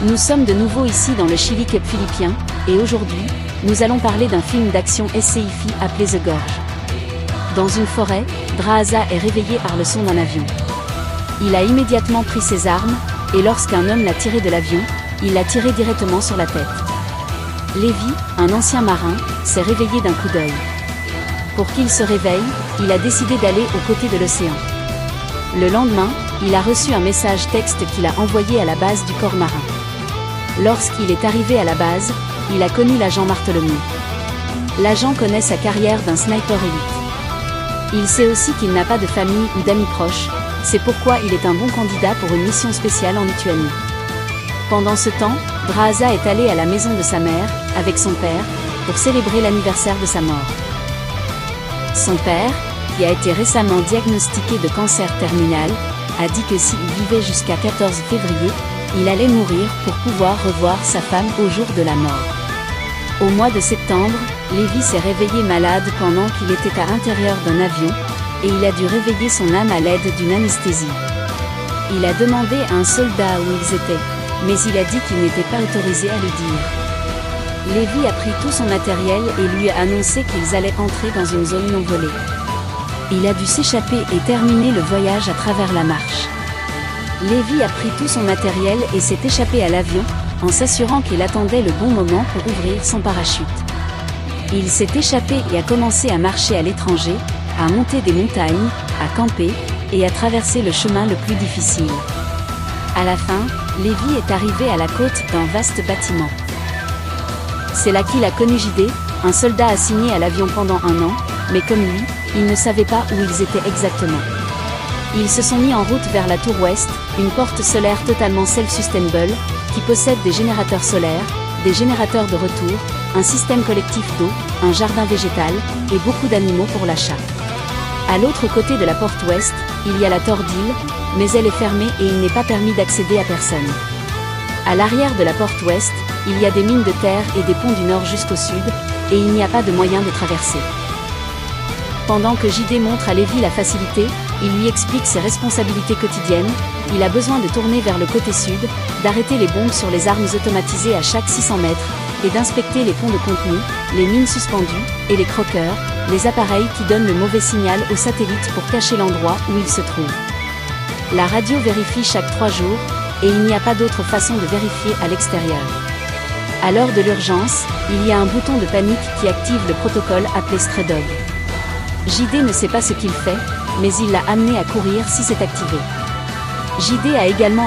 Nous sommes de nouveau ici dans le Chili Cup philippien, et aujourd'hui, nous allons parler d'un film d'action SCIFI appelé The Gorge. Dans une forêt, Draza est réveillé par le son d'un avion. Il a immédiatement pris ses armes, et lorsqu'un homme l'a tiré de l'avion, il l'a tiré directement sur la tête. Levi, un ancien marin, s'est réveillé d'un coup d'œil. Pour qu'il se réveille, il a décidé d'aller aux côtés de l'océan. Le lendemain, il a reçu un message texte qu'il a envoyé à la base du corps marin. Lorsqu'il est arrivé à la base, il a connu l'agent Bartholomew. L'agent connaît sa carrière d'un sniper élite. Il sait aussi qu'il n'a pas de famille ou d'amis proches, c'est pourquoi il est un bon candidat pour une mission spéciale en Lituanie. Pendant ce temps, Draza est allé à la maison de sa mère, avec son père, pour célébrer l'anniversaire de sa mort. Son père, qui a été récemment diagnostiqué de cancer terminal, a dit que s'il vivait jusqu'à 14 février, il allait mourir pour pouvoir revoir sa femme au jour de la mort. Au mois de septembre, Levi s'est réveillé malade pendant qu'il était à l'intérieur d'un avion, et il a dû réveiller son âme à l'aide d'une anesthésie. Il a demandé à un soldat où ils étaient, mais il a dit qu'il n'était pas autorisé à le dire. Levi a pris tout son matériel et lui a annoncé qu'ils allaient entrer dans une zone non volée. Il a dû s'échapper et terminer le voyage à travers la marche. Levi a pris tout son matériel et s'est échappé à l'avion, en s'assurant qu'il attendait le bon moment pour ouvrir son parachute. Il s'est échappé et a commencé à marcher à l'étranger, à monter des montagnes, à camper, et à traverser le chemin le plus difficile. À la fin, Levi est arrivé à la côte d'un vaste bâtiment. C'est là qu'il a connu JD, un soldat assigné à l'avion pendant 1 an, mais comme lui, il ne savait pas où ils étaient exactement. Ils se sont mis en route vers la tour ouest, une porte solaire totalement self-sustainable, qui possède des générateurs solaires, des générateurs de retour, un système collectif d'eau, un jardin végétal, et beaucoup d'animaux pour l'achat. À l'autre côté de la porte ouest, il y a la tour d'île, mais elle est fermée et il n'est pas permis d'accéder à personne. À l'arrière de la porte ouest, il y a des mines de terre et des ponts du nord jusqu'au sud, et il n'y a pas de moyen de traverser. Pendant que JD montre à Levi la facilité, il lui explique ses responsabilités quotidiennes, il a besoin de tourner vers le côté sud, d'arrêter les bombes sur les armes automatisées à chaque 600 mètres, et d'inspecter les ponts de contenu, les mines suspendues, et les croqueurs, les appareils qui donnent le mauvais signal aux satellites pour cacher l'endroit où ils se trouvent. La radio vérifie chaque 3 jours, et il n'y a pas d'autre façon de vérifier à l'extérieur. À l'heure de l'urgence, il y a un bouton de panique qui active le protocole appelé Stray Dog. JD ne sait pas ce qu'il fait, mais il l'a amené à courir si c'est activé. JD a également